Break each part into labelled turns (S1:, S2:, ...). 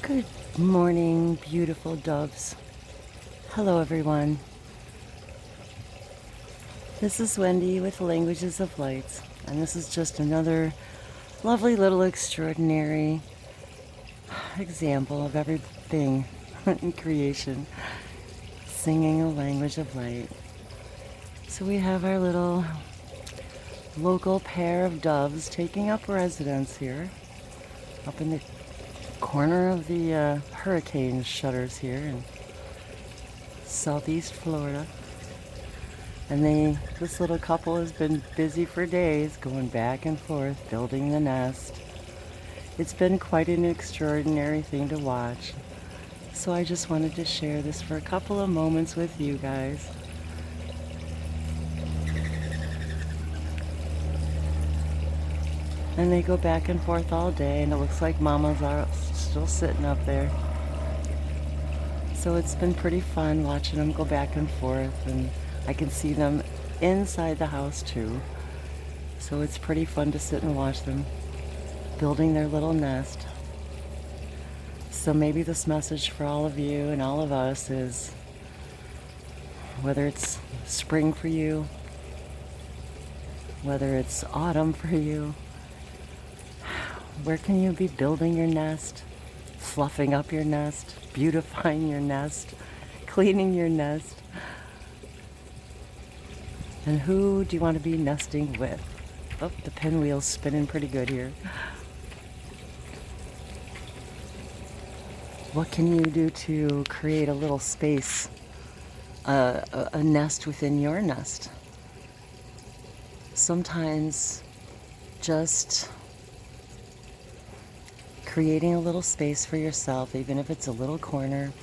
S1: Good morning, beautiful doves. Hello, everyone. This is Wendy with Languages of Lights, and this is just another lovely little extraordinary example of everything in creation, singing a language of light. So we have our little local pair of doves taking up residence here, up in the corner of the hurricane shutters here in southeast Florida. And this little couple has been busy for days, going back and forth, building the nest. It's been quite an extraordinary thing to watch. So I just wanted to share this for a couple of moments with you guys. And they go back and forth all day, and it looks like Mama's still sitting up there. So it's been pretty fun watching them go back and forth, and I can see them inside the house too. So it's pretty fun to sit and watch them building their little nest. So maybe this message for all of you and all of us is, whether it's spring for you, whether it's autumn for you, where can you be building your nest, fluffing up your nest, beautifying your nest, cleaning your nest? And who do you want to be nesting with? Oh, the pinwheel's spinning pretty good here. What can you do to create a little space, a nest within your nest? Sometimes just creating a little space for yourself, even if it's a little corner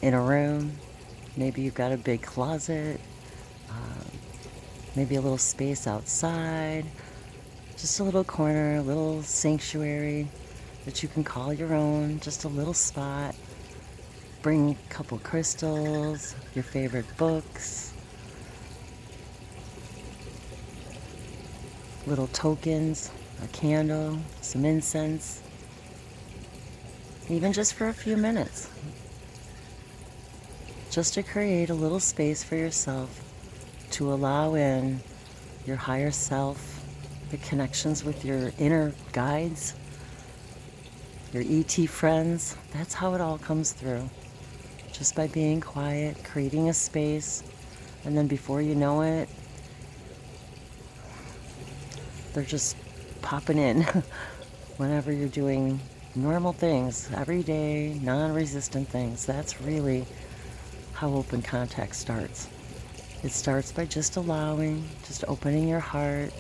S1: in a room. Maybe you've got a big closet, maybe a little space outside, just a little corner, a little sanctuary that you can call your own, just a little spot. Bring a couple crystals, your favorite books, little tokens, a candle, some incense, even just for a few minutes, just to create a little space for yourself to allow in your higher self, the connections with your inner guides, your ET friends. That's how it all comes through. Just by being quiet, creating a space, and then before you know it, they're just popping in whenever you're doing normal things, everyday, non-resistant things. That's really how open contact starts. It starts by just allowing, just opening your heart,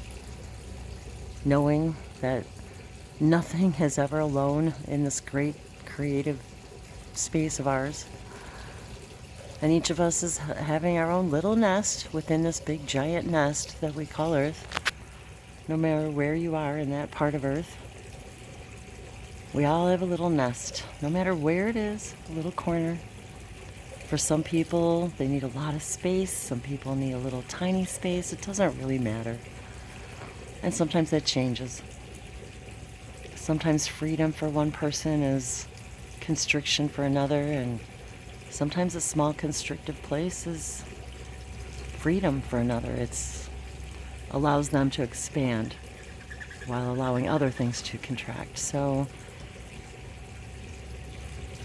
S1: knowing that nothing is ever alone in this great creative space of ours. And each of us is having our own little nest within this big giant nest that we call Earth. No matter where you are in that part of Earth, we all have a little nest, no matter where it is, a little corner. For some people, they need a lot of space. Some people need a little tiny space. It doesn't really matter. And sometimes that changes. Sometimes freedom for one person is constriction for another, and sometimes a small constrictive place is freedom for another. It allows them to expand while allowing other things to contract. So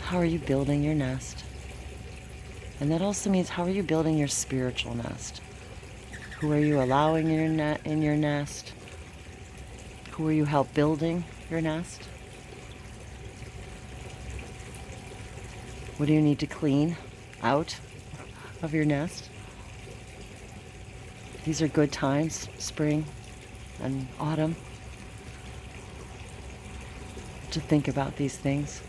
S1: how are you building your nest? And that also means, how are you building your spiritual nest? Who are you allowing in your nest? Who are you help building your nest? What do you need to clean out of your nest? These are good times, spring and autumn, to think about these things.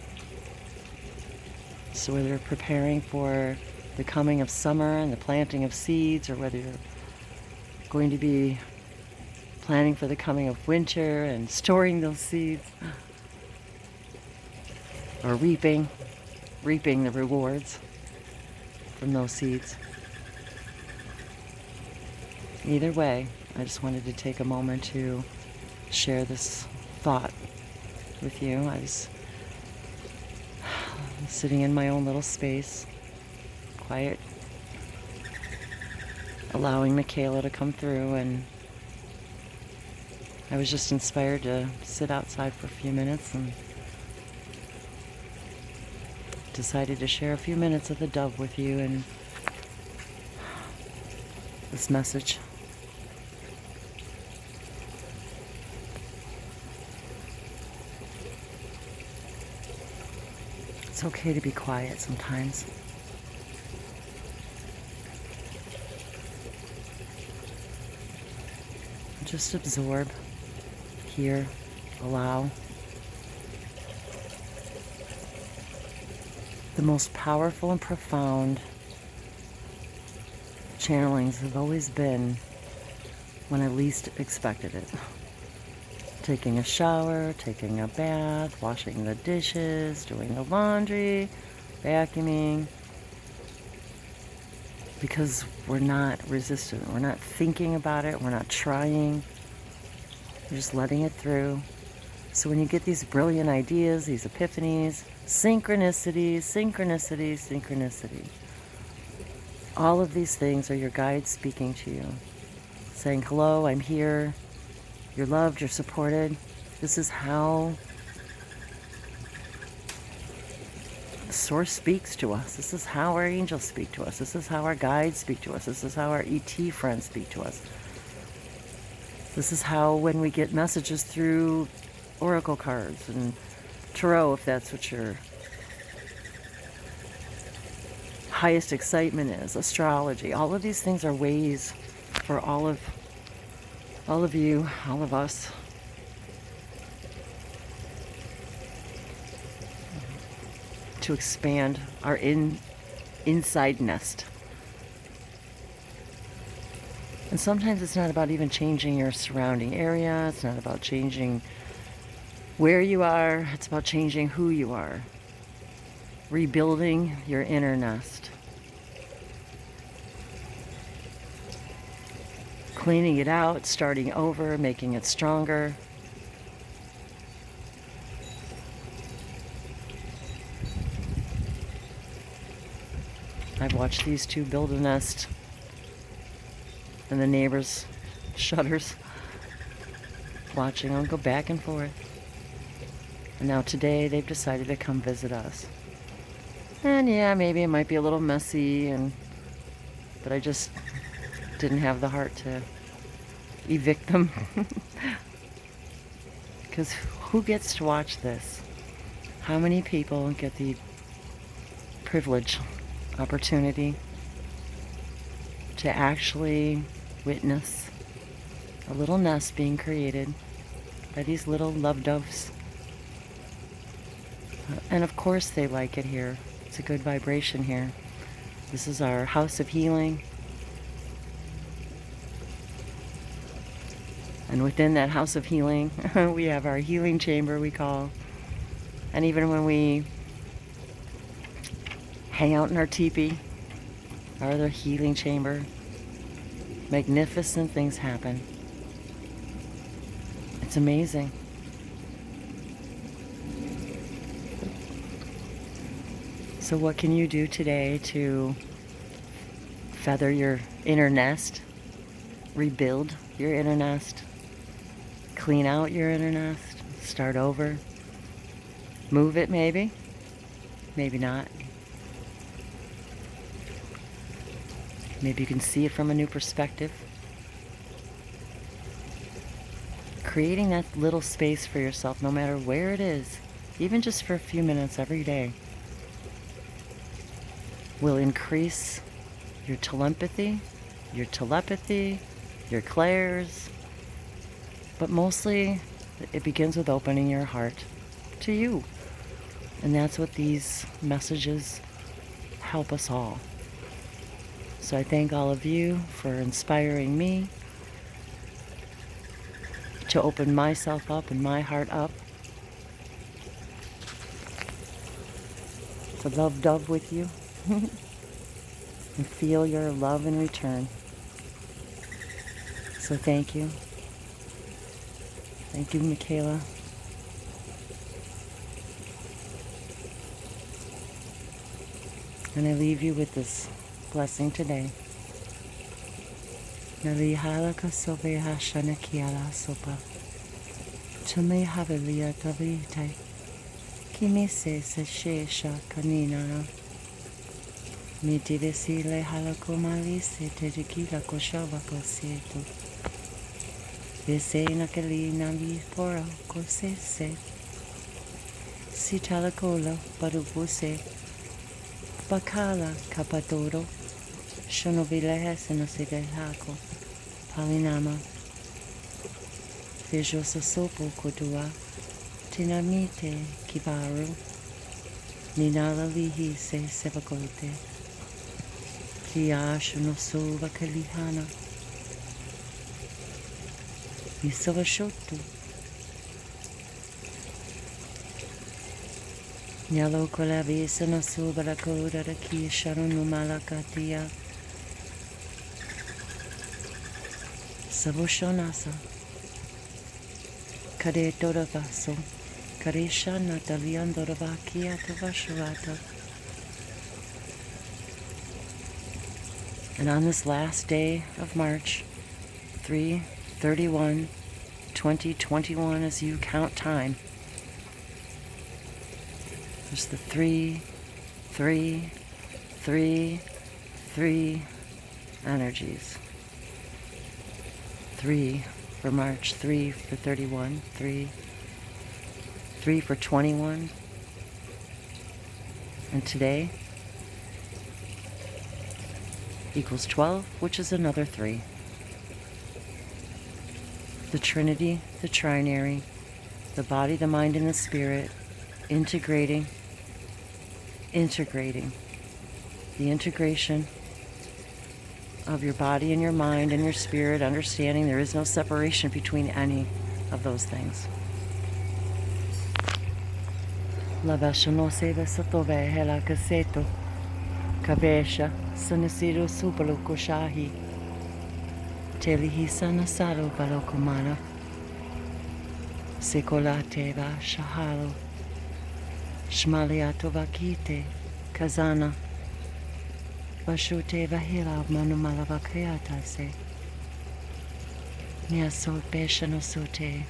S1: So whether you're preparing for the coming of summer and the planting of seeds, or whether you're going to be planning for the coming of winter and storing those seeds, or reaping the rewards from those seeds. Either way, I just wanted to take a moment to share this thought with you. I was sitting in my own little space, quiet, allowing Mikalah to come through, and I was just inspired to sit outside for a few minutes and decided to share a few minutes of the dove with you and this message. It's okay to be quiet sometimes. Just absorb, hear, allow. The most powerful and profound channelings have always been when I least expected it. Taking a shower, taking a bath, washing the dishes, doing the laundry, vacuuming. Because we're not resistant, we're not thinking about it, we're not trying, we're just letting it through. So when you get these brilliant ideas, these epiphanies, synchronicities, all of these things are your guides speaking to you, saying, hello, I'm here, you're loved, you're supported. This is how Source speaks to us. This is how our angels speak to us. This is how our guides speak to us. This is how our ET friends speak to us. This is how, when we get messages through oracle cards and tarot, if that's what your highest excitement is, astrology, all of these things are ways for all of you, all of us, to expand our inside nest. And sometimes it's not about even changing your surrounding area. It's not about changing where you are. It's about changing who you are. Rebuilding your inner nest. Cleaning it out, starting over, making it stronger. I've watched these two build a nest and the neighbors' shutters, watching them go back and forth. And now today they've decided to come visit us. And yeah, maybe it might be a little messy, but I just didn't have the heart to evict them. Because who gets to watch this? How many people get the privilege, opportunity to actually witness a little nest being created by these little love doves? And of course they like it here. It's a good vibration here. This is our house of healing. And within that house of healing, we have our healing chamber, we call. And even when we hang out in our teepee, our other healing chamber, magnificent things happen. It's amazing. So what can you do today to feather your inner nest, rebuild your inner nest, clean out your inner nest, start over, move it maybe not. Maybe you can see it from a new perspective. Creating that little space for yourself, no matter where it is, even just for a few minutes every day, will increase your telepathy, your clairs, but mostly it begins with opening your heart to you. And that's what these messages help us all. So I thank all of you for inspiring me to open myself up and my heart up to love dove with you and feel your love in return. So thank you. Thank you, Mikalah. And I leave you with this blessing today. Nalihala kasobe hashana kiala sopa. Tume havelia tavite. Kimise se shesha kanina. Mi divesile halakomali se tejikila koshava kosietu. Vesena kalina li pora kosese. Si talakola barubuse. Bakala kapadoro. Shonovilehes no sidehako. Palinama. Vejo sosopo kodua. Tinamite kibaru. Ninala lihi se sevakote. Pliashu no sova kalihana. Misova shotu. Nyalo kolavisa no sova la koda da kisharo no malakatia. Savoshonasa. Kade Doravaso, Karishana Dalian Doravakia Tavashurata. And on this last day of March, 3/31/2021, as you count time, there's the 3, 3, 3, 3 energies. 3 for March, 3 for 31, 3 for 21, and today equals 12, which is another 3. The Trinity, the Trinary, the body, the mind, and the spirit, integrating, the integration of your body and your mind and your spirit, understanding there is no separation between any of those things. Lavashano seva satove hela kaseto kavesha sanasiru supalo koshahi telihi sanasaro balokumana sekolateva shahalo shmaliato vakite kazana Vashute vahila manumalavakayata se. Niasot beshanosote.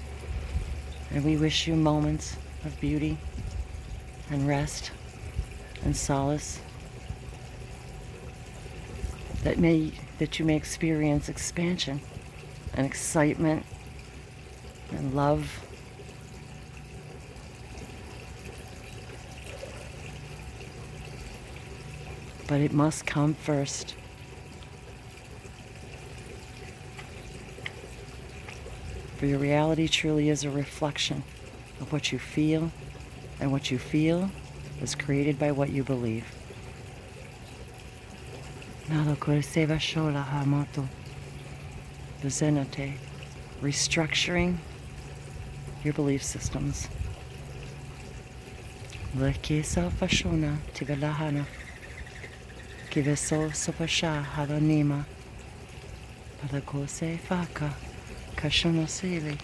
S1: And we wish you moments of beauty and rest and solace. That you may experience expansion and excitement and love. But it must come first. For your reality truly is a reflection of what you feel, and what you feel is created by what you believe. Restructuring your belief systems. Kiveso sopasha halanima padakose faka kashonosele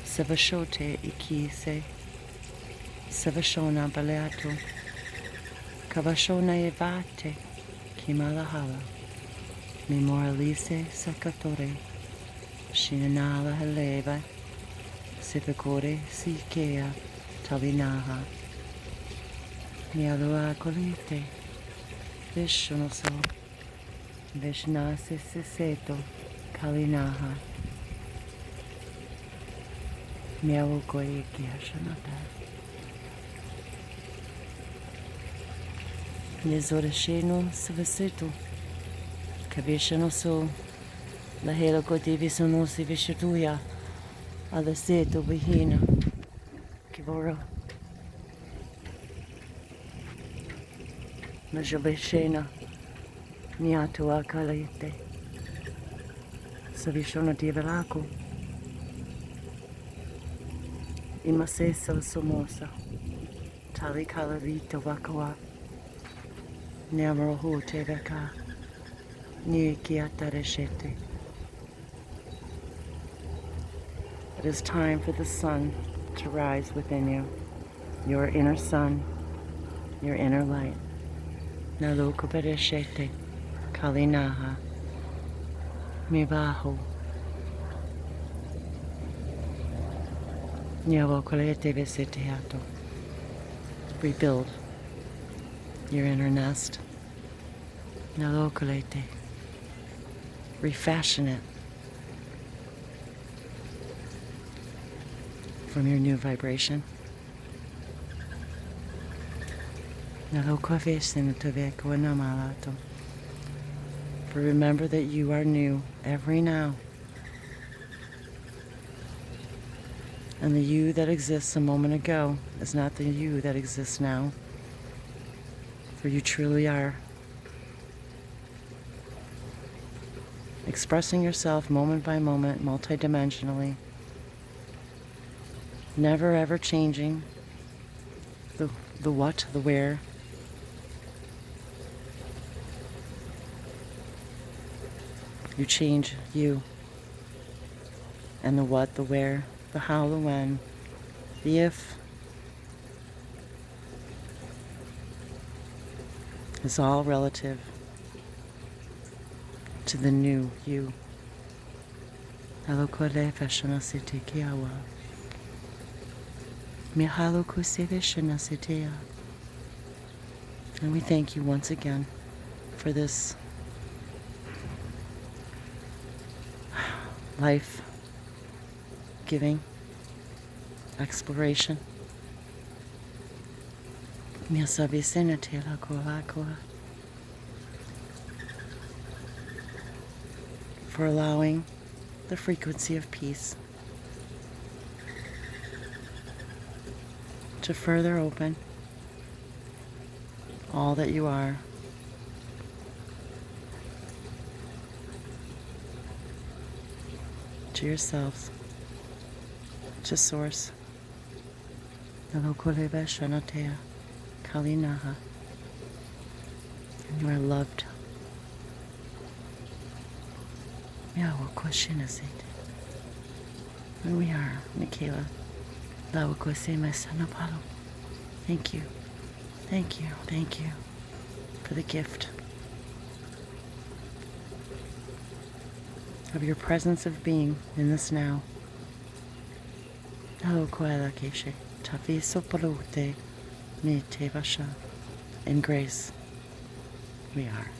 S1: sevashote ikise sevashona baleato kavashona evate kimalahala memoralise sakatore shinanala haleva sivakore sikea talinaha nialua kolite Vishnuso, Vishnasi Siseto, Kalinaha, Miawokoe Kiashanata. Nizorasheno Savasito, Kavishanoso, Lahelo Kotivisonosi Vishatuya, Alaseto Vihina, Kivora. Najaveshena Niatua Kalite Savishona Divelako Imasesa Somosa Tali Kalavita Wakawa Namrohu Teveka Nikiatareshete. It is time for the sun to rise within you, your inner sun, your inner light. Nalokubereshete. Kalinaha. Mibaho. Nyawokolete Veseteato. Rebuild your inner nest. Nalokolete. Refashion it from your new vibration. For remember that you are new every now. And the you that exists a moment ago is not the you that exists now. For you truly are. Expressing yourself moment by moment, multidimensionally. Never ever changing the what, the where. You change you. And the what, the where, the how, the when, the if is all relative to the new you. Alokole fashana sete kiawa. Mihalo kuseve shana setea. And we thank you once again for this life-giving exploration. For allowing the frequency of peace to further open all that you are. To yourselves, to Source. Nalokoleba Shanatea Kalinaha. And you are loved. And we are, Mikalah. Thank you. Thank you. Thank you for the gift of your presence of being in this now. In grace, we are.